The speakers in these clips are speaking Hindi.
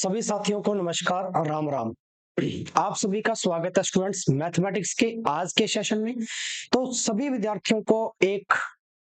सभी साथियों को नमस्कार और राम राम। आप सभी का स्वागत है स्टूडेंट्स मैथमेटिक्स के आज के सेशन में। तो सभी विद्यार्थियों को एक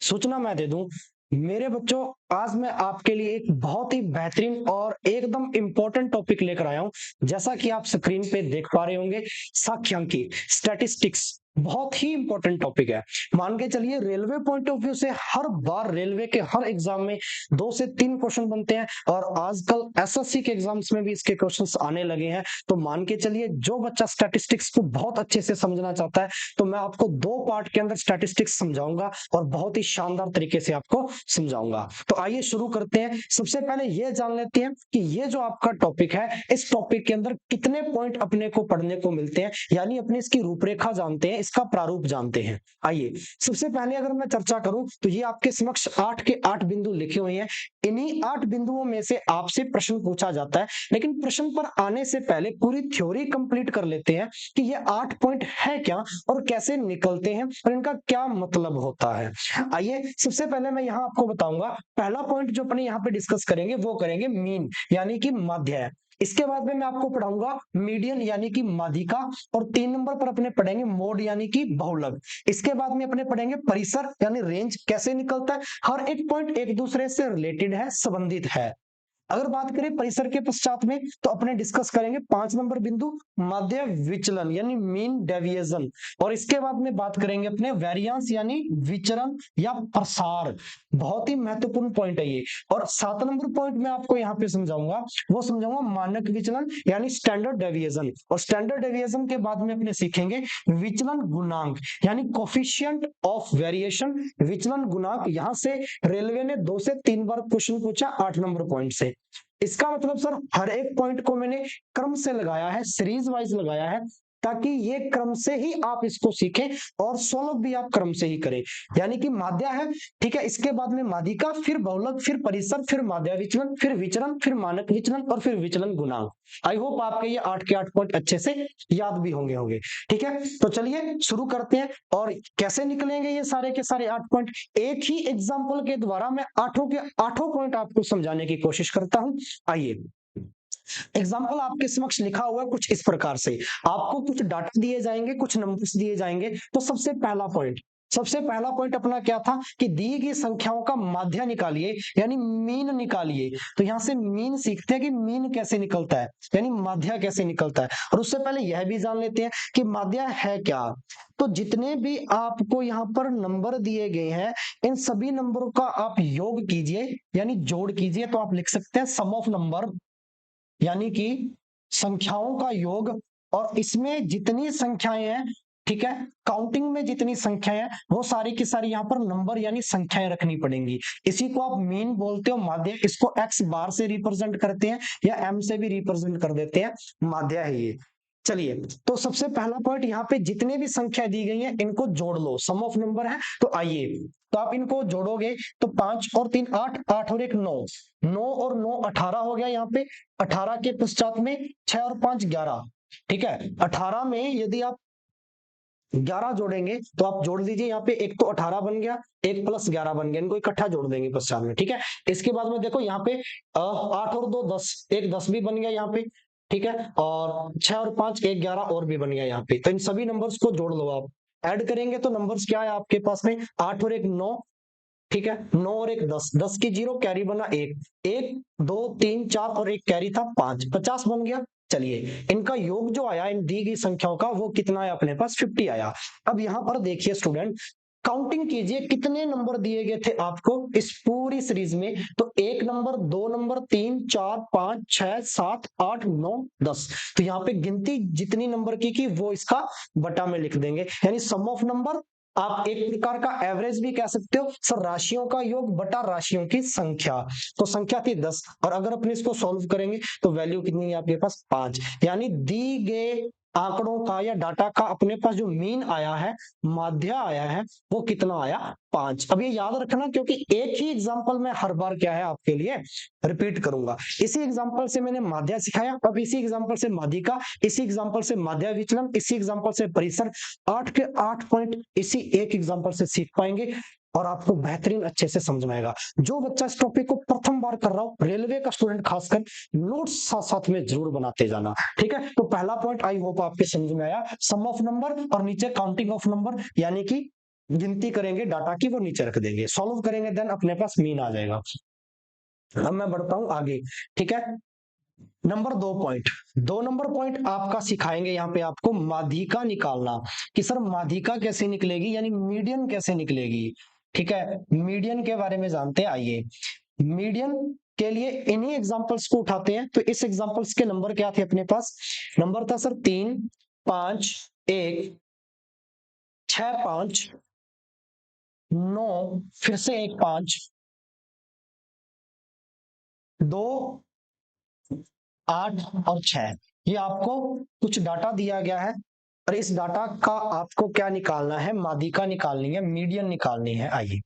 सूचना मैं दे दूं, मेरे बच्चों, आज मैं आपके लिए एक बहुत ही बेहतरीन और एकदम इंपॉर्टेंट टॉपिक लेकर आया हूं। जैसा कि आप स्क्रीन पे देख पा रहे होंगे, सांख्यिकी, स्टैटिस्टिक्स बहुत ही इंपॉर्टेंट टॉपिक है। मान के चलिए रेलवे पॉइंट ऑफ व्यू से हर बार रेलवे के हर एग्जाम में 2 से 3 क्वेश्चन बनते हैं और आजकल एसएससी के एग्जाम्स में भी इसके क्वेश्चंस आने लगे हैं। तो मान के चलिए जो बच्चा स्टैटिस्टिक्स को बहुत अच्छे से समझना चाहता है तो मैं आपको 2 पार्ट के अंदर स्टैटिस्टिक्स समझाऊंगा और बहुत ही शानदार तरीके से आपको समझाऊंगा। तो आइए शुरू करते हैं। सबसे पहले ये जान लेते हैं कि ये जो आपका टॉपिक है, इस टॉपिक के अंदर कितने पॉइंट अपने को पढ़ने को मिलते हैं, यानी अपने इसकी रूपरेखा जानते हैं, इसका प्रारूप जानते हैं। आइए सबसे पहले अगर मैं चर्चा करूं तो ये आपके समक्ष 8 के 8 बिंदु लिखे हुए हैं। इन्हीं 8 बिंदुओं में से आपसे प्रश्न पूछा जाता है, लेकिन प्रश्न पर आने से पहले पूरी थ्योरी कंप्लीट कर लेते हैं कि ये 8 पॉइंट है क्या और कैसे निकलते हैं और इनका क्या मतलब होता है। आइए सबसे पहले मैं यहाँ आपको बताऊंगा, पहला पॉइंट जो अपने यहाँ पे डिस्कस करेंगे वो करेंगे मीन यानी कि माध्य। इसके बाद में मैं आपको पढ़ाऊंगा मीडियन यानी कि माध्यिका, और 3 नंबर पर अपने पढ़ेंगे मोड यानी कि बहुलक। इसके बाद में अपने पढ़ेंगे परिसर यानी रेंज कैसे निकलता है, हर एक पॉइंट एक दूसरे से रिलेटेड है, संबंधित है। अगर बात करें परिसर के पश्चात में तो अपने डिस्कस करेंगे 5 नंबर बिंदु माध्य विचलन यानी मीन डेविएशन, और इसके बाद में बात करेंगे अपने वेरिएंस यानी विचरण या प्रसार। बहुत ही महत्वपूर्ण पॉइंट है ये। और 7 नंबर पॉइंट मैं आपको यहाँ पे समझाऊंगा, वो समझाऊंगा मानक विचलन यानी स्टैंडर्ड डेविएशन, और स्टैंडर्ड डेविएशन के बाद में अपने सीखेंगे विचलन गुणांक यानी कोफिशिएंट ऑफ वेरिएशन। विचलन गुणांक यहाँ से रेलवे ने 2 से 3 बार क्वेश्चन पूछा 8 नंबर पॉइंट से। इसका मतलब सर हर एक पॉइंट को मैंने क्रम से लगाया है, सीरीज वाइज लगाया है, ताकि ये क्रम से ही आप इसको सीखें और सोल्व भी आप क्रम से ही करें। यानी कि माध्या है, ठीक है, इसके बाद में माध्यिका, फिर बहुलक, फिर परिसर, फिर माध्य विचलन, फिर विचरण, फिर मानक विचलन और फिर विचलन गुणांक। आई होप आपके ये 8 के 8 पॉइंट अच्छे से याद भी होंगे। ठीक है, तो चलिए शुरू करते हैं। और कैसे निकलेंगे ये सारे के सारे 8 पॉइंट, एक ही एग्जाम्पल के द्वारा मैं 8 के 8 पॉइंट आपको समझाने की कोशिश करता हूं। आइए एग्जाम्पल आपके समक्ष लिखा हुआ है कुछ इस प्रकार से, आपको कुछ डाटा दिए जाएंगे, कुछ नंबर्स दिए जाएंगे। तो सबसे पहला पॉइंट अपना क्या था कि दी गई संख्याओं का माध्य निकालिए यानी मीन निकालिए। तो यहां से मीन सीखते हैं कि मीन कैसे निकलता है, यानी माध्य कैसे निकलता है। और उससे पहले यह भी जान लेते हैं कि माध्य है क्या। तो जितने भी आपको यहाँ पर नंबर दिए गए हैं, इन सभी नंबरों का आप योग कीजिए यानी जोड़ कीजिए। तो आप लिख सकते हैं सम ऑफ नंबर यानी कि संख्याओं का योग, और इसमें जितनी संख्याएं हैं, ठीक है, काउंटिंग में जितनी संख्याएं हैं वो सारी की सारी यहाँ पर नंबर यानी संख्याएं रखनी पड़ेंगी। इसी को आप मीन बोलते हो, माध्य इसको एक्स बार से रिप्रेजेंट करते हैं या एम से भी रिप्रेजेंट कर देते हैं, माध्य है ये। चलिए, तो सबसे पहला पॉइंट यहाँ पे जितने भी संख्या दी गई है इनको जोड़ लो, सम ऑफ नंबर है। तो आइए, तो आप इनको जोड़ोगे तो 5 और 3 8, 8 और 1 9, 9 और 9 18 हो गया यहाँ पे। 18 के पश्चात में 6 और 5 11, ठीक है। 18 में यदि आप 11 जोड़ेंगे तो आप जोड़ दीजिए, यहाँ पे एक तो 18 बन गया, एक प्लस 11 बन गया, इनको इकट्ठा जोड़ देंगे पश्चात में, ठीक है। इसके बाद में देखो यहाँ पे 8 और 2 10, एक 10 भी बन गया यहाँ पे, ठीक है। और 6 और 5 एक 11 और भी बन गया यहाँ पे। तो इन सभी नंबर्स को जोड़ लो, आप ऐड करेंगे तो नंबर्स क्या है आपके पास में, 8 और 1 9, ठीक है, 9 और 1 10, 10 की 0 कैरी बना 1, 1 2 3 4 और एक कैरी था 5, 50 बन गया। चलिए, इनका योग जो आया इन दी गई संख्याओं का वो कितना है अपने पास, 50 आया। अब यहां पर देखिए स्टूडेंट, काउंटिंग कीजिए कितने नंबर दिए गए थे आपको इस पूरी सीरीज में। तो 1 नंबर, 2 नंबर, 3 4 5 6 7 8 9 10। तो यहाँ पे गिनती जितनी नंबर की वो इसका बटा में लिख देंगे, यानी सम ऑफ नंबर। आप एक प्रकार का एवरेज भी कह सकते हो सर, राशियों का योग बटा राशियों की संख्या। तो संख्या थी 10, और अगर अपने इसको सॉल्व करेंगे तो वैल्यू कितनी है आपके पास 5, यानी दी गए आंकड़ों का या डाटा का अपने पास जो मीन आया है, माध्य आया है, वो कितना आया 5। अब ये याद रखना क्योंकि एक ही एग्जांपल में हर बार क्या है आपके लिए रिपीट करूंगा। इसी एग्जांपल से मैंने माध्या सिखाया, अब इसी एग्जांपल से माध्यिका, इसी एग्जांपल से माध्या विचलन, इसी एग्जांपल से परिसर। 8 के 8 पॉइंट इसी एक एग्जांपल से सीख पाएंगे और आपको बेहतरीन अच्छे से समझ में आएगा। जो बच्चा इस टॉपिक को प्रथम बार कर रहा हो, रेलवे का स्टूडेंट खासकर, नोट्स साथ साथ में जरूर बनाते जाना, ठीक है। तो पहला पॉइंट आई होप आपके समझ में आया, सम ऑफ नंबर और नीचे काउंटिंग ऑफ नंबर, यानी कि गिनती करेंगे डाटा की, वो नीचे रख देंगे, सॉल्व करेंगे, देन अपने पास मीन आ जाएगा। अब मैं बढ़ता हूं आगे, ठीक है। नंबर 2 पॉइंट, 2 नंबर पॉइंट आपका सिखाएंगे यहाँ पे आपको माध्यिका निकालना, कि सर माध्यिका कैसे निकलेगी, यानी मीडियन कैसे निकलेगी, ठीक है। मीडियन के बारे में जानते हैं, आइए। मीडियन के लिए इन्हीं एग्जांपल्स को उठाते हैं। तो इस एग्जांपल्स के नंबर क्या थे अपने पास, नंबर था सर 3, 5, 1, 6, 5, 9, फिर से 1, 5, 2, 8 और 6। ये आपको कुछ डाटा दिया गया है और इस डाटा का आपको क्या निकालना है, माध्यिका निकालनी है, मीडियन निकालनी है। आइए,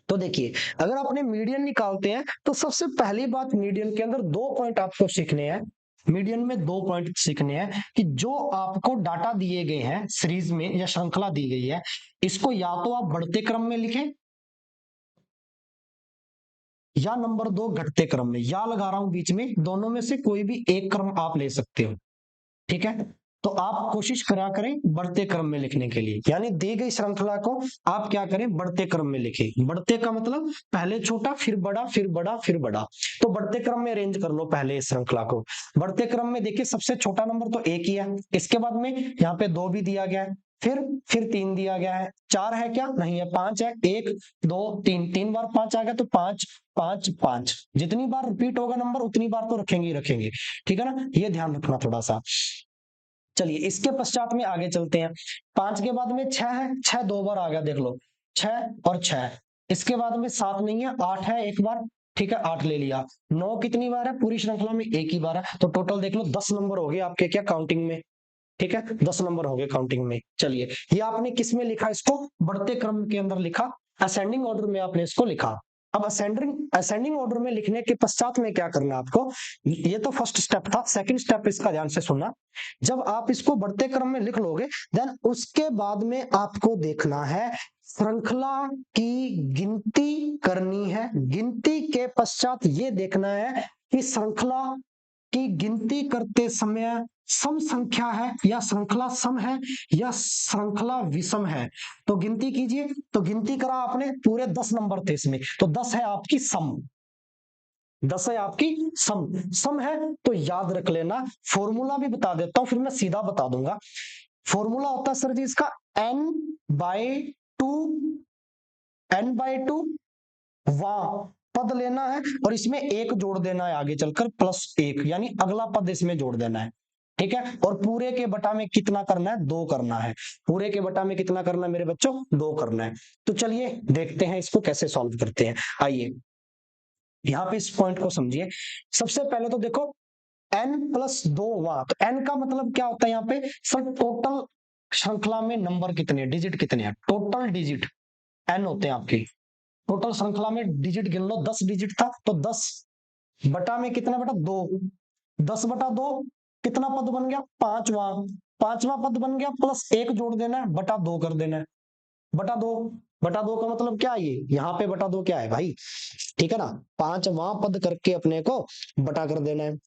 तो देखिए, अगर आपने मीडियन निकालते हैं तो सबसे पहली बात, मीडियन के अंदर 2 पॉइंट आपको सीखने हैं। मीडियन में 2 पॉइंट सीखने हैं कि जो आपको डाटा दिए गए हैं सीरीज में या श्रृंखला दी गई है, इसको या तो आप बढ़ते क्रम में लिखें या नंबर 2 घटते क्रम में, या लगा रहा हूं बीच में, दोनों में से कोई भी एक क्रम आप ले सकते हो, ठीक है। तो आप कोशिश करा करें बढ़ते क्रम में लिखने के लिए, यानी दी गई श्रृंखला को आप क्या करें, बढ़ते क्रम में लिखें। बढ़ते का मतलब पहले छोटा फिर बड़ा फिर बड़ा फिर बड़ा, तो बढ़ते क्रम में अरेंज कर लो पहले इस श्रृंखला को। बढ़ते क्रम में देखिए, सबसे छोटा नंबर तो 1 ही है, इसके बाद में यहाँ पे 2 भी दिया गया है, फिर 3 दिया गया है, 4 है क्या, नहीं है, 5 है, 1, 2, 3, 3 बार 5 आ गया, तो 5, 5, 5, जितनी बार रिपीट होगा नंबर उतनी बार तो रखेंगे ही रखेंगे, ठीक है ना, ये ध्यान रखना थोड़ा सा। चलिए, इसके पश्चात में आगे चलते हैं। 5 के बाद में 6 है, 6 2 बार आ गया, देख लो, 6 और 6। इसके बाद में 7 नहीं है, 8 है एक बार, ठीक है, 8 ले लिया। 9 कितनी बार है, पूरी श्रृंखला में एक ही बार है, तो टोटल देख लो 10 नंबर हो गए आपके क्या, काउंटिंग में, ठीक है, 10 नंबर हो गए काउंटिंग में। चलिए, ये आपने किस में लिखा, इसको बढ़ते क्रम के अंदर लिखा, असेंडिंग ऑर्डर में आपने इसको लिखा। अब असेंडिंग असेंडिंग ऑर्डर में लिखने के पश्चात में क्या करना है आपको, ये तो फर्स्ट स्टेप था, सेकंड स्टेप इसका ध्यान से सुनना। जब आप इसको बढ़ते क्रम में लिख लोगे, देन उसके बाद में आपको देखना है, श्रृंखला की गिनती करनी है। गिनती के पश्चात ये देखना है कि श्रृंखला की गिनती करते समय सम संख्या है या श्रृंखला सम है या श्रृंखला विषम है। तो गिनती कीजिए, तो गिनती करा आपने, पूरे 10 नंबर थे इसमें, तो 10 है आपकी सम, 10 है आपकी सम। सम है तो याद रख लेना, फॉर्मूला भी बता देता हूं, फिर मैं सीधा बता दूंगा। फॉर्मूला होता है सर जी इसका n/2, n/2, वहां पद लेना है और इसमें एक जोड़ देना है आगे चलकर, +1, यानी अगला पद इसमें जोड़ देना है, ठीक है। और पूरे के बटा में कितना करना है, 2 करना है। पूरे के बटा में कितना करना है मेरे बच्चों, 2 करना है। तो चलिए देखते हैं इसको कैसे सॉल्व करते हैं। आइए, यहाँ पे इस पॉइंट को समझिए। सबसे पहले तो देखो, n+2 वहां, तो n का मतलब क्या होता है यहाँ पे, सर टोटल श्रृंखला में नंबर कितने, डिजिट कितने हैं, टोटल डिजिट n होते हैं आपके। टोटल श्रृंखला में डिजिट गिन लो, 10 डिजिट था, तो 10 बटा में कितना बेटा, 2, 10/2 कितना पद बन गया, 5वां, 5वां पद बन गया, +1 जोड़ देना है, बटा 2 कर देना है, बटा 2। बटा 2 का मतलब क्या है, ये यहाँ पे बटा 2 क्या है भाई, ठीक है ना, 5वां पद करके अपने को बटा कर देना है।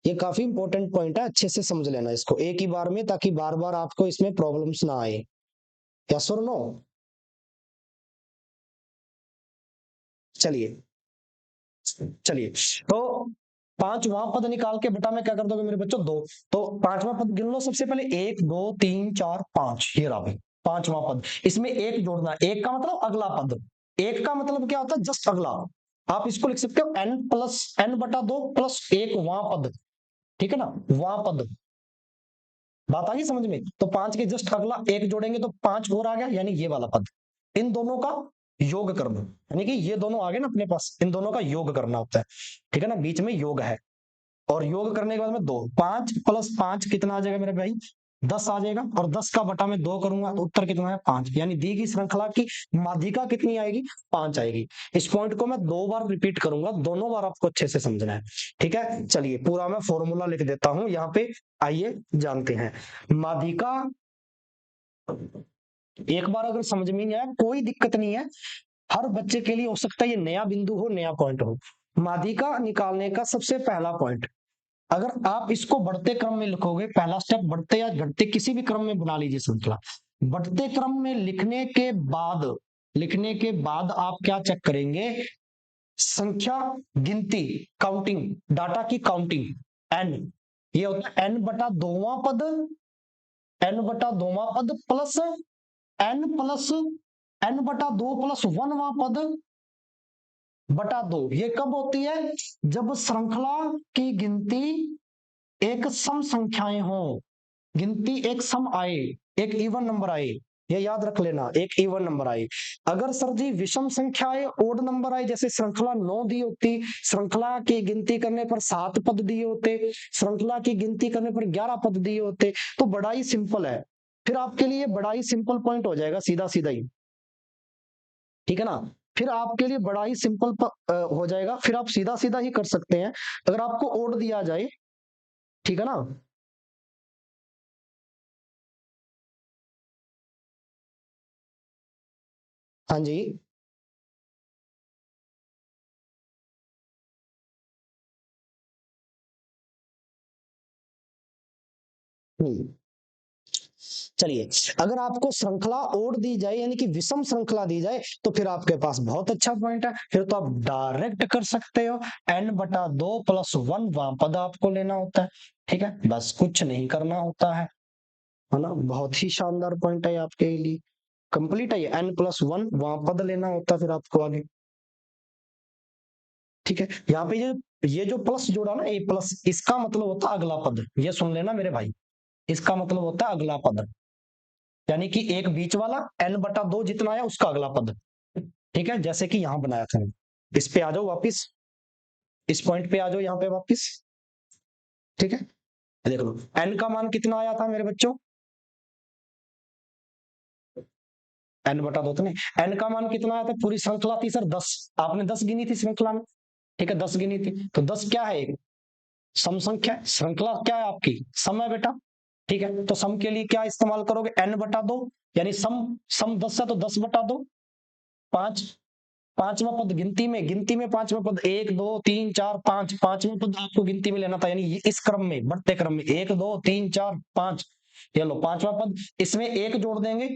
ये काफी इंपॉर्टेंट पॉइंट है, अच्छे से समझ लेना इसको एक ही बार में, ताकि बार बार आपको इसमें प्रॉब्लम्स ना आए। यस और नो। चलिए, चलिए, तो 5वां पद निकाल के बटा में क्या कर दोगे मेरे बच्चों, 2। तो 5वां पद गिन लो सबसे पहले, 1, 2, 3, 4, 5, ये रहा भाई 5वां पद। इसमें एक जोड़ना, एक का मतलब अगला पद, एक का मतलब क्या होता है, जस्ट अगला। आप इसको लिख सकते हो n+n/2 +1 वहां पद, ठीक है ना, वहां पद। बात आ गई समझ में, तो 5 के जस्ट अगला एक जोड़ेंगे तो 5 और आ गया, यानी ये वाला पद। इन दोनों का योग कर दो, यानी कि ये दोनों आ गए ना अपने पास, इन दोनों का योग करना होता है, ठीक है ना, बीच में योग है। और योग करने के बाद में 2, 5 + 5 कितना आ जाएगा मेरे भाई, 10 आ जाएगा, और 10 का बटा में 2 करूंगा, उत्तर कितना है 5। यानी दी गई श्रृंखला की माध्यिका कितनी आएगी, 5 आएगी। इस पॉइंट को मैं 2 बार रिपीट करूंगा, दोनों बार आपको अच्छे से समझना है। ठीक है, चलिए पूरा मैं फॉर्मूला लिख देता हूं यहाँ पे, आइए जानते हैं। माध्यिका, एक बार अगर समझ में नहीं आया कोई दिक्कत नहीं है, हर बच्चे के लिए हो सकता है ये नया बिंदु हो, नया पॉइंट हो। माध्यिका निकालने का सबसे पहला पॉइंट, अगर आप इसको बढ़ते क्रम में लिखोगे, पहला स्टेप बढ़ते या घटते किसी भी क्रम में बना लीजिए श्रृंखला। बढ़ते क्रम में लिखने के बाद आप क्या चेक करेंगे, संख्या, गिनती, काउंटिंग, डाटा की काउंटिंग, एन, ये होता है एन बटा दोवां पद, एन बटा दोवां पद प्लस एन प्लस एन बटा 2 प्लस 1वां पद बटा 2। ये कब होती है, जब श्रृंखला की गिनती एक सम संख्याएं हो, गिनती एक सम आए, एक इवन नंबर आए, ये याद रख लेना, एक इवन नंबर आए। अगर सर जी विषम संख्या आए, ओड नंबर आए, जैसे श्रृंखला 9 दी होती, श्रृंखला की गिनती करने पर 7 पद दिए होते, श्रृंखला की गिनती करने पर 11 पद दिए होते, तो बड़ा ही सिंपल है, फिर आपके लिए बड़ा ही सिंपल पॉइंट हो जाएगा, सीधा सीधा ही। ठीक है ना, फिर आपके लिए बड़ा ही सिंपल हो जाएगा, फिर आप सीधा सीधा ही कर सकते हैं। अगर आपको ओड दिया जाए, ठीक है ना, हाँ जी, हम्म, चलिए, अगर आपको श्रृंखला ओड दी जाए यानी कि विषम श्रृंखला दी जाए, तो फिर आपके पास बहुत अच्छा पॉइंट है, फिर तो आप डायरेक्ट कर सकते हो, एन बटा 2 प्लस 1 वहां पद आपको लेना होता है। ठीक है, बस कुछ नहीं करना होता है ना, बहुत ही शानदार पॉइंट है आपके लिए, कंप्लीट है, एन प्लस 1 वहां पद लेना होता है फिर आपको आगे। ठीक है, यहाँ पे ये जो प्लस जोड़ा ना, ए प्लस, इसका मतलब होता है अगला पद, ये सुन लेना मेरे भाई, इसका मतलब होता है अगला पद, यानी कि एक बीच वाला एन बटा 2 जितना आया उसका अगला पद। ठीक है, जैसे कि यहां बनाया था, इस पे आ जाओ वापिस, इस पॉइंट पे आ जाओ यहाँ पे वापिस। ठीक है, देख लो एन का मान कितना आया था मेरे बच्चों, एन बटा 2 तो नहीं, एन का मान कितना आया था, पूरी श्रृंखला थी सर 10, आपने 10 गिनी थी श्रृंखला में। ठीक है, 10 गिनी थी, तो 10 क्या है, सम संख्या है, श्रृंखला क्या है आपकी, सम है बेटा। ठीक है, तो सम के लिए क्या इस्तेमाल करोगे, एन बटा 2, यानी सम, सम 10 है तो 10 बटा 2, 5, पांचवा पद गिनती में पांचवा पद, 1 2 3 4 5, पांचवा पद आपको गिनती में लेना था, यानी इस क्रम में बढ़ते क्रम में 1 2 3 4 5, ये लो पांचवा पद, इसमें एक जोड़ देंगे,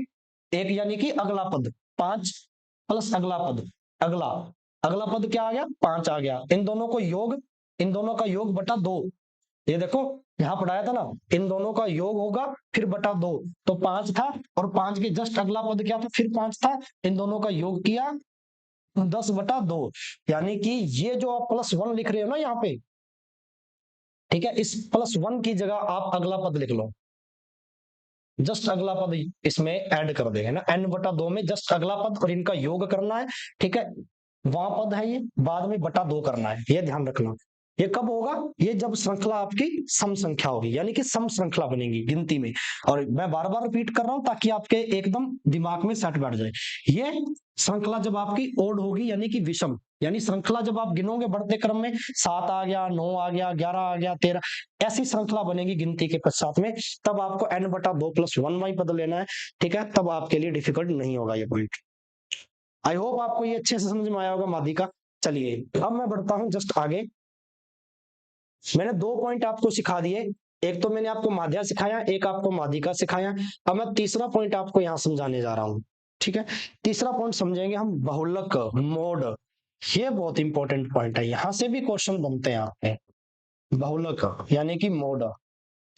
एक यानी कि अगला पद, 5 प्लस अगला पद, अगला अगला पद क्या आ गया, 5 आ गया, इन दोनों को योग, इन दोनों का योग बटा 2, ये देखो यहां पढ़ाया था ना, इन दोनों का योग होगा फिर बटा 2, तो 5 था, और 5 के जस्ट अगला पद क्या था, फिर 5 था, इन दोनों का योग किया 10/2, यानी कि ये जो आप +1 लिख रहे हो ना यहाँ पे, ठीक है, इस +1 की जगह आप अगला पद लिख लो, जस्ट अगला पद इसमें ऐड कर देंगे ना, n/2 में जस्ट अगला पद और इनका योग करना है। ठीक है, वहां पद है, ये बाद में बटा 2 करना है, ये ध्यान रखना। ये कब होगा, ये जब श्रृंखला आपकी सम संख्या होगी, यानी कि सम श्रृंखला बनेगी गिनती में, और मैं बार बार रिपीट कर रहा हूं ताकि आपके एकदम दिमाग में सेट बैठ जाए। ये श्रृंखला जब आपकी ओड होगी यानी कि विषम, यानी श्रृंखला जब आप गिनोगे बढ़ते क्रम में, 7 आ गया, 9 आ गया, 11 आ गया, 13, ऐसी श्रृंखला बनेगी गिनती के पश्चात में, तब आपको n/2 प्लस 1 वाई पद लेना है। ठीक है, तब आपके लिए डिफिकल्ट नहीं होगा ये पॉइंट। आई होप आपको ये अच्छे से समझ में आया होगा मादी का। चलिए अब मैं बढ़ता हूं जस्ट आगे, मैंने 2 पॉइंट आपको सिखा दिए, एक तो मैंने आपको माध्या सिखाया, एक आपको माध्यिका सिखाया, अब मैं तीसरा पॉइंट आपको यहाँ समझाने जा रहा हूँ। ठीक है, तीसरा पॉइंट समझेंगे हम, बहुलक मोड, ये बहुत इंपॉर्टेंट पॉइंट है, यहां से भी क्वेश्चन बनते हैं आपके, बहुलक यानी कि मोड।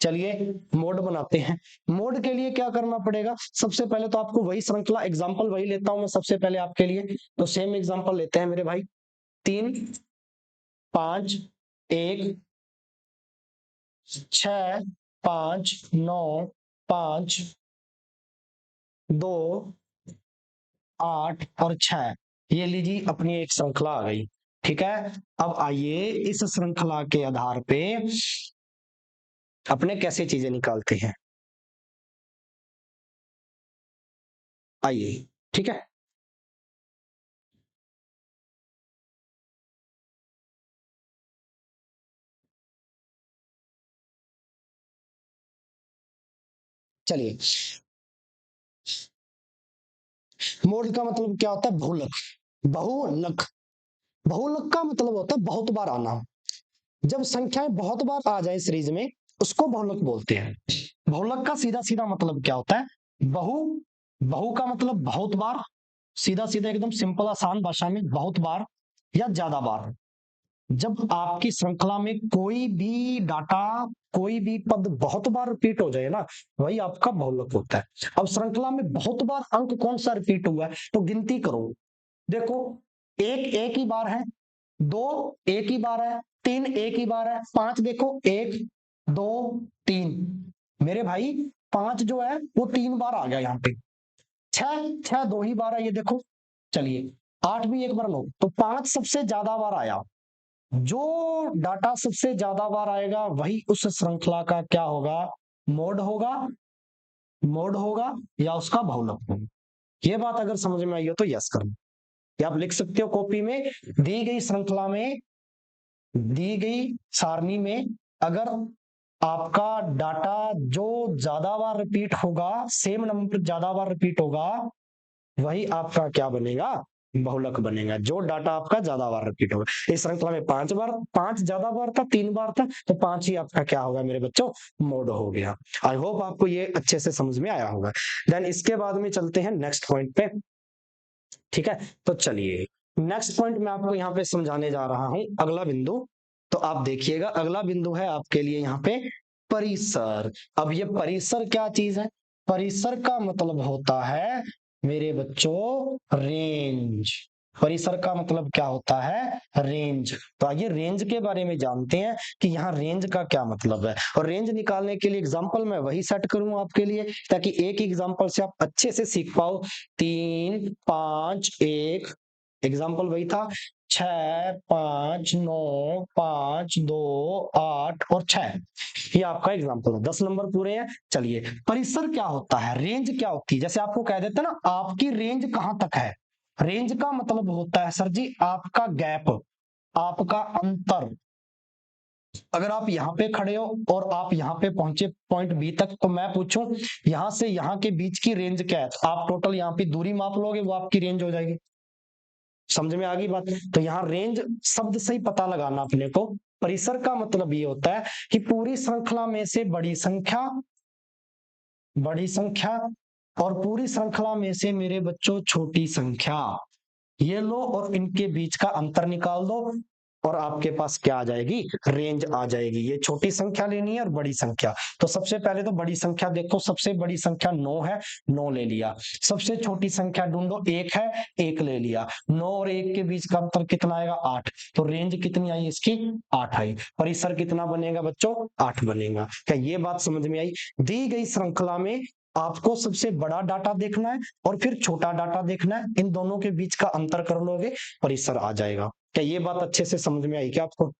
चलिए मोड बनाते हैं, मोड के लिए क्या करना पड़ेगा, सबसे पहले तो आपको वही श्रृंखला, एग्जांपल वही लेता हूं मैं सबसे पहले आपके लिए, तो सेम एग्जांपल लेते हैं मेरे भाई, 3 5 1 6 5 9 5 2 8 और 6, ये लीजिए अपनी एक श्रृंखला आ गई। ठीक है, अब आइए इस श्रृंखला के आधार पे अपने कैसे चीजें निकालते हैं। आइए, ठीक है। चलिए, मोड का मतलब क्या होता है? बहुलक। बहुलक, बहुलक का मतलब होता है बहुत बार आना। जब संख्याएं बहुत बार आ जाए सीरीज में, उसको बहुलक बोलते हैं। बहुलक का सीधा सीधा मतलब क्या होता है? बहु, बहु का मतलब बहुत बार, सीधा सीधा एकदम सिंपल आसान भाषा में बहुत बार या ज्यादा बार। जब आपकी श्रृंखला में कोई भी डाटा, कोई भी पद बहुत बार रिपीट हो जाए ना, वही आपका बहुलक होता है। अब श्रृंखला में बहुत बार अंक कौन सा रिपीट हुआ है, तो गिनती करो। देखो, एक एक ही बार है, दो एक ही बार है, तीन एक ही बार है, पांच देखो, एक, दो, तीन। मेरे भाई, पांच जो है वो तीन बार आ गया यहाँ पे। छह, छह दो ही बार है, ये देखो। चलिए, आठ भी एक बार लो, तो पांच सबसे ज्यादा बार आया। जो डाटा सबसे ज्यादा बार आएगा वही उस श्रृंखला का क्या होगा? मोड होगा, मोड होगा, या उसका बहुलक होगा। ये बात अगर समझ में आई हो तो यस करो, या आप लिख सकते हो कॉपी में, दी गई श्रृंखला में, दी गई सारणी में, अगर आपका डाटा जो ज्यादा बार रिपीट होगा, सेम नंबर ज्यादा बार रिपीट होगा, वही आपका क्या बनेगा? बहुलक बनेगा। जो डाटा आपका ज्यादा बार रिपीट होगा, इस श्रृंखला में पांच बार, पांच ज्यादा बार था, तीन बार था, तो पांच ही आपका क्या होगा मेरे बच्चों? मोड हो गया। आई होप आपको ये अच्छे से समझ में आया होगा। देन इसके बाद में चलते हैं नेक्स्ट पॉइंट पे, ठीक है। तो चलिए, नेक्स्ट पॉइंट मैं आपको यहाँ पे समझाने जा रहा हूं, अगला बिंदु। तो आप देखिएगा, अगला बिंदु है आपके लिए यहाँ पे परिसर। अब ये परिसर क्या चीज है? परिसर का मतलब होता है मेरे बच्चों रेंज। परिसर का मतलब क्या होता है? रेंज। तो आइए रेंज के बारे में जानते हैं कि यहाँ रेंज का क्या मतलब है। और रेंज निकालने के लिए एग्जांपल मैं वही सेट करूं आपके लिए, ताकि एक एग्जांपल से आप अच्छे से सीख पाओ। तीन, पांच, एक, एग्जाम्पल वही था। छह, पांच, नौ, पांच, दो, आठ और छह, ये आपका एग्जाम्पल है। 10 नंबर पूरे हैं। चलिए, परिसर क्या होता है, रेंज क्या होती है? जैसे आपको कह देते हैं ना, आपकी रेंज कहां तक है। रेंज का मतलब होता है सर जी आपका गैप, आपका अंतर। अगर आप यहाँ पे खड़े हो और आप यहाँ पे पहुंचे पॉइंट बी तक, तो मैं पूछूं यहाँ से यहाँ के बीच की रेंज क्या है, तो आप टोटल यहाँ पे दूरी माप लोगे, वो आपकी रेंज हो जाएगी। समझ में आ गई बात? तो यहाँ रेंज शब्द से ही पता लगाना अपने को। परिसर का मतलब ये होता है कि पूरी श्रृंखला में से बड़ी संख्या, बड़ी संख्या, और पूरी श्रृंखला में से मेरे बच्चों छोटी संख्या, ये लो और इनके बीच का अंतर निकाल दो, और आपके पास क्या आ जाएगी? रेंज आ जाएगी। ये छोटी संख्या लेनी है और बड़ी संख्या। तो सबसे पहले तो बड़ी संख्या देखो, सबसे बड़ी संख्या 9 है, 9 ले लिया। सबसे छोटी संख्या ढूंढो, 1 है, 1 ले लिया। 9 और 1 के बीच का अंतर कितना आएगा? 8। तो रेंज कितनी आई इसकी? 8 आई। परिसर कितना बनेगा बच्चों? 8 बनेगा। क्या ये बात समझ में आई? दी गई श्रृंखला में आपको सबसे बड़ा डाटा देखना है और फिर छोटा डाटा देखना है, इन दोनों के बीच का अंतर कर लोगे, परिसर आ जाएगा। क्या ये बात अच्छे से समझ में आई क्या आपको?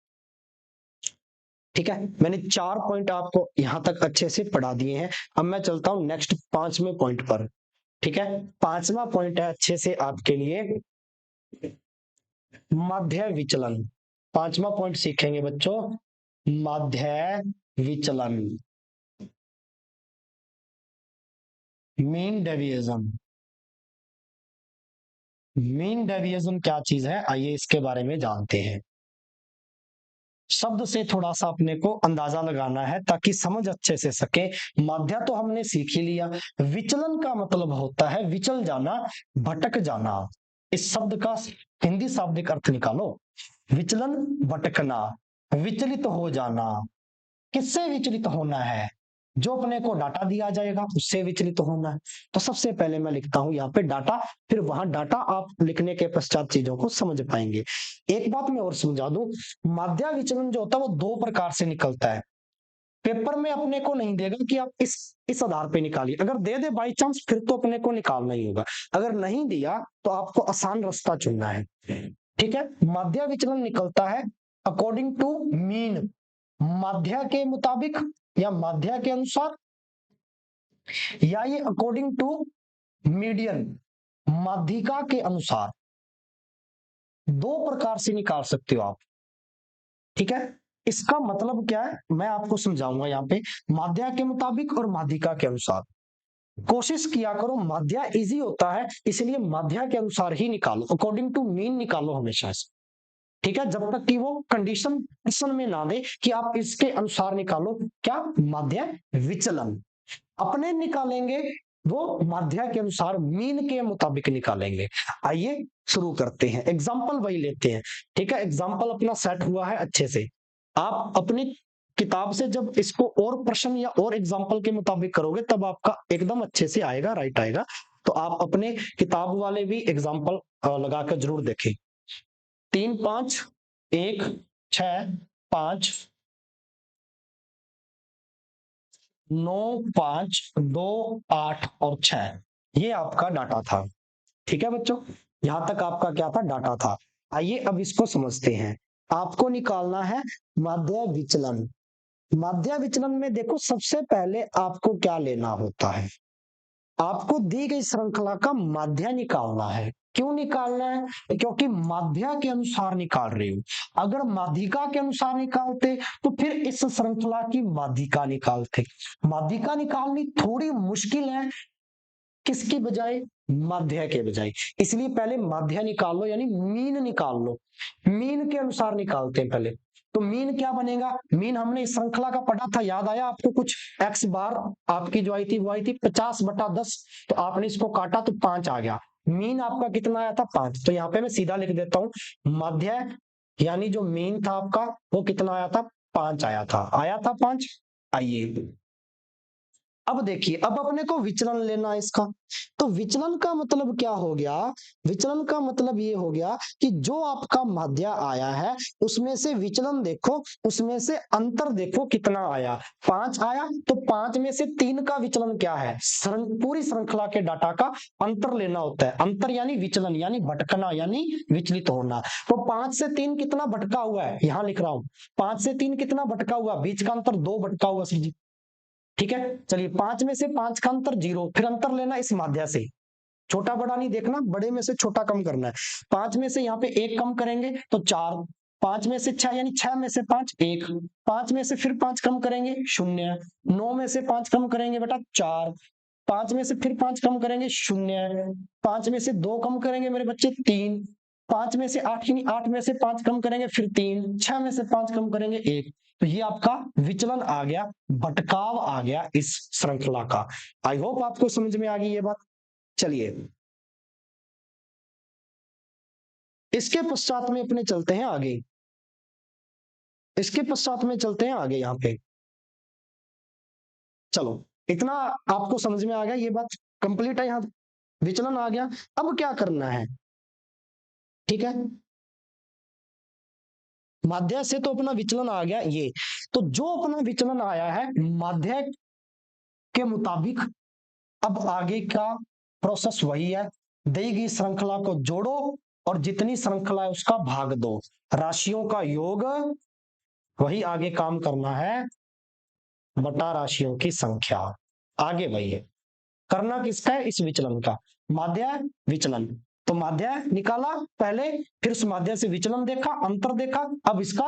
ठीक है, मैंने 4 पॉइंट आपको यहां तक अच्छे से पढ़ा दिए हैं। अब मैं चलता हूं नेक्स्ट 5वें पॉइंट पर। ठीक है, 5वां पॉइंट है अच्छे से आपके लिए माध्य विचलन। 5वां पॉइंट सीखेंगे बच्चों, माध्य विचलन, मीन डेविएशन। मीन डेविएशन क्या चीज है, आइए इसके बारे में जानते हैं। शब्द से थोड़ा सा अपने को अंदाजा लगाना है ताकि समझ अच्छे से सके। माध्य तो हमने सीख ही लिया। विचलन का मतलब होता है विचल जाना, भटक जाना। इस शब्द का हिंदी शाब्दिक अर्थ निकालो। विचलन, भटकना, विचलित हो जाना। किससे विचलित होना है? जो अपने को डाटा दिया जाएगा उससे विचलित होना है। तो सबसे पहले मैं लिखता हूं यहाँ पे डाटा, फिर वहां डाटा आप लिखने के पश्चात चीजों को समझ पाएंगे। एक बात मैं और समझा दूं, माध्य विचलन जो होता है वो 2 प्रकार से निकलता है। पेपर में अपने को नहीं देगा कि आप इस आधार पे निकालिए, अगर दे दे बाई चांस फिर तो अपने को निकालना ही होगा। अगर नहीं दिया तो आपको आसान रास्ता चुनना है। ठीक है, माध्य विचलन निकलता है अकॉर्डिंग टू मीन, माध्य के मुताबिक या माध्य के अनुसार, या ये अकॉर्डिंग टू मीडियन, माध्यिका के अनुसार दो प्रकार से निकाल सकते हो आप। ठीक है, इसका मतलब क्या है मैं आपको समझाऊंगा यहाँ पे। माध्या के मुताबिक और माध्यिका के अनुसार कोशिश किया करो, माध्या इजी होता है इसलिए माध्या के अनुसार ही निकालो, अकॉर्डिंग टू मीन निकालो हमेशा से। ठीक है, जब तक कि वो कंडीशन क्वेश्चन में ना दे कि आप इसके अनुसार निकालो, क्या माध्य विचलन अपने निकालेंगे, वो माध्या के अनुसार मीन के मुताबिक निकालेंगे। आइए शुरू करते हैं, एग्जाम्पल वही लेते हैं। ठीक है, एग्जाम्पल अपना सेट हुआ है अच्छे से। आप अपनी किताब से जब इसको और प्रश्न या और एग्जाम्पल के मुताबिक करोगे तब आपका एकदम अच्छे से आएगा, राइट आएगा। तो आप अपने किताब वाले भी एग्जाम्पल लगाकर जरूर देखें। 3 5 1 6 5 9 5 2 8 और 6, ये आपका डाटा था। ठीक है बच्चों, यहां तक आपका क्या था, डाटा था। आइए अब इसको समझते हैं। आपको निकालना है माध्य विचलन। माध्य विचलन में देखो सबसे पहले आपको क्या लेना होता है, आपको दी गई श्रृंखला का माध्य निकालना है। क्यों निकालना है, क्योंकि माध्य के अनुसार निकाल रही हूं। अगर माध्यिका के अनुसार निकालते तो फिर इस श्रृंखला की माध्यिका निकालते। माध्यिका निकालनी थोड़ी मुश्किल है, किसकी बजाय, माध्य के बजाय। इसलिए पहले माध्य निकाल लो, यानी मीन निकाल लो। मीन के अनुसार निकालते हैं पहले। तो मीन क्या बनेगा, मीन हमने इस श्रृंखला का पढ़ा था, याद आया आपको कुछ, एक्स बार आपकी जो आई थी वो आई थी 50/10। तो आपने इसको काटा तो 5 आ गया। मीन आपका कितना आया था, 5। तो यहाँ पे मैं सीधा लिख देता हूं माध्य, यानी जो मीन था आपका वो कितना आया था, 5 आया था, आया था 5। आइए अब देखिए, अब अपने को विचलन लेना है इसका। तो विचलन का मतलब क्या हो गया, विचलन का मतलब ये हो गया कि जो आपका माध्य आया है उसमें से विचलन देखो, उसमें से अंतर देखो कितना आया, 5 आया। तो 5 में से 3 का विचलन क्या है, पूरी श्रृंखला के डाटा का अंतर लेना होता है। अंतर यानी विचलन, यानी भटकना, यानी विचलित होना। तो 5 से 3 कितना भटका हुआ है, यहां लिख रहा हूं, 5 से 3 कितना भटका हुआ, बीच का अंतर 2 भटका हुआ सीधी। ठीक है, चलिए 5 में से 5 का अंतर 0, फिर अंतर लेना इस माध्य से, छोटा बड़ा नहीं देखना, बड़े में से छोटा कम करना है। 5 में से यहाँ पे 1 कम करेंगे तो 4, 5 में से 6 यानी 6 में से 5 1, 5 में से फिर 5 कम करेंगे 0, 9 में से 5 कम करेंगे बेटा 4, 5 में से फिर 5 कम करेंगे 0, 5 में से 2 कम करेंगे मेरे बच्चे 3, 5 में से 8 यानी 8 में से 5 कम करेंगे फिर 3, 6 में से 5 कम करेंगे 1। तो ये आपका विचलन आ गया, भटकाव आ गया इस श्रृंखला का। आई होप आपको समझ में आ गई ये बात। चलिए इसके पश्चात में अपने चलते हैं आगे, इसके पश्चात में चलते हैं आगे। यहाँ पे चलो, इतना आपको समझ में आ गया, ये बात कंप्लीट है, यहाँ विचलन आ गया। अब क्या करना है, ठीक है, माध्य से तो अपना विचलन आ गया ये। तो जो अपना विचलन आया है माध्य के मुताबिक, अब आगे का प्रोसेस वही है, दी गई श्रृंखला को जोड़ो और जितनी श्रृंखला है उसका भाग दो, राशियों का योग, वही आगे काम करना है, बटा राशियों की संख्या। आगे वही है, करना किसका है, इस विचलन का, माध्य विचलन। तो माध्य निकाला पहले, फिर उस माध्य से विचलन देखा, अंतर देखा, अब इसका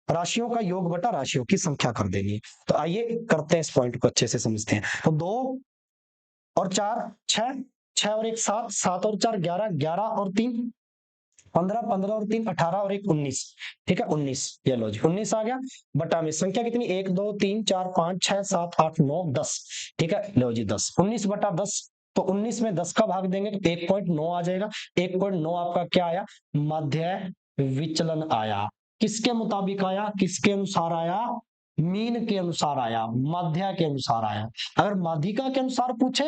राशियों का योग बटा राशियों की संख्या कर देनी है। तो आइए करते हैं, इस पॉइंट को अच्छे से समझते हैं। तो 2 और 4 6, 6 और 1 7, 7 और 4 11, 11 और 3 15, 15 और 3 18 और 1 19। ठीक है 19, ये लो जी 19 आ गया। बटा में संख्या कितनी, 1 2 3 4 5 6 7 8 9 10। ठीक है लो जी 10, 19/10। तो 19 में 10 का भाग देंगे तो 1.9 आ जाएगा। 1.9 आपका क्या आया, मध्य विचलन आया। किसके मुताबिक आया, किसके अनुसार आया, मीन के अनुसार आया, मध्य के अनुसार आया। अगर माध्यिका के अनुसार पूछे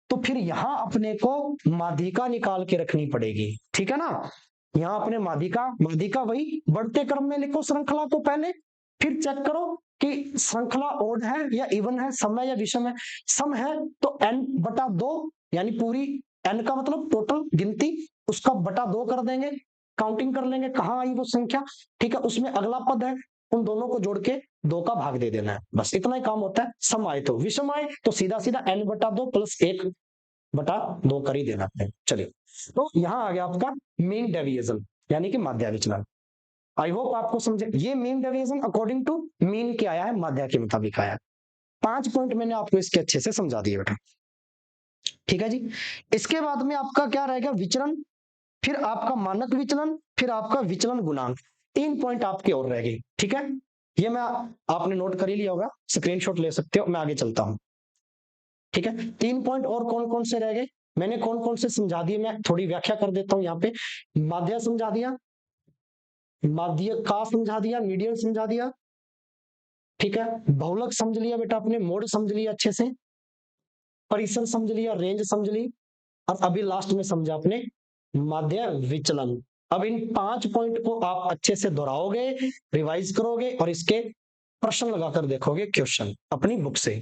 तो फिर यहां अपने को माध्यिका निकाल के रखनी पड़ेगी। ठीक है ना, यहाँ अपने माध्यिका, माध्यिका वही बढ़ते क्रम में लिखो श्रृंखला को पहले, फिर चेक करो कि श्रृंखला ओड है या इवन है, सम है या विषम है। सम है तो n/2, यानी पूरी n का मतलब टोटल गिनती, उसका बटा 2 कर देंगे, काउंटिंग कर लेंगे कहाँ आई वो संख्या। ठीक है, उसमें अगला पद है, उन दोनों को जोड़ के 2 का भाग दे देना है, बस इतना ही काम होता है। सम आए तो, विषम आए तो सीधा सीधा n/2 + 1 बटा 2 कर ही देना है। चलिए, तो यहाँ आ गया आपका मीन डेविएशन यानी कि माध्य विचलन। आई होप आपको समझे, ये mean deviation according to mean क्या आया है, माध्य के मुताबिक आया है। 5 पॉइंट मैंने आपको इसके अच्छे से समझा दिए बेटा, ठीक है जी। इसके बाद में आपका क्या रहेगा, विचलन, फिर आपका मानक विचलन, फिर आपका विचलन गुणांक। 3 पॉइंट आपके और रह गए, ठीक है। ये मैं आपने नोट कर ही लिया होगा, स्क्रीनशॉट ले सकते हो, मैं आगे चलता हूं, ठीक है। 3 पॉइंट और कौन कौन से रह गए, मैंने कौन कौन से समझा दिए, मैं थोड़ी व्याख्या कर देता हूं यहाँ पे। माध्य समझा दिया, माध्य का समझा दिया, मीडियन समझा दिया, ठीक है। बहुलक समझ लिया बेटा आपने, मोड समझ लिया अच्छे से, परिसर समझ लिया, रेंज समझ ली, और अभी लास्ट में समझा आपने माध्य विचलन। अब इन 5 पॉइंट को आप अच्छे से दोहराओगे, रिवाइज करोगे और इसके प्रश्न लगाकर देखोगे क्वेश्चन अपनी बुक से।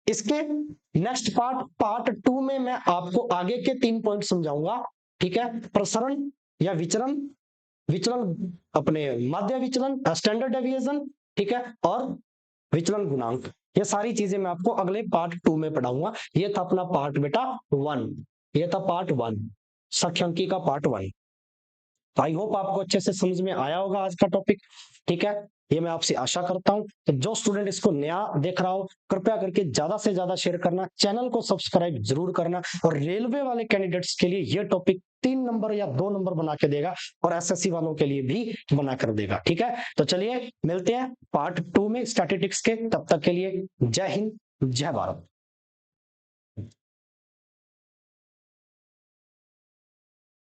इसके नेक्स्ट पार्ट 2 में मैं आपको आगे के 3 पॉइंट समझाऊंगा, ठीक है। प्रसरण या विचलन, विचलन अपने माध्य विचलन, स्टैंडर्ड डेविएशन, ठीक है, और विचलन गुणांक। ये सारी चीजें मैं आपको अगले पार्ट 2 में पढ़ाऊंगा। ये था अपना पार्ट बेटा 1, ये था पार्ट 1, सांख्यिकी का पार्ट 1। आई होप आपको अच्छे से समझ में आया होगा आज का टॉपिक, ठीक है। ये मैं आपसे आशा करता हूं। तो जो स्टूडेंट इसको नया देख रहा हो, कृपया करके ज्यादा से ज्यादा शेयर करना, चैनल को सब्सक्राइब जरूर करना, और रेलवे वाले कैंडिडेट्स के लिए ये टॉपिक 3 नंबर या 2 नंबर बना के देगा, और एसएससी वालों के लिए भी बना कर देगा, ठीक है। तो चलिए मिलते हैं पार्ट 2 में स्टैटिस्टिक्स के, तब तक के लिए जय हिंद, जय भारत।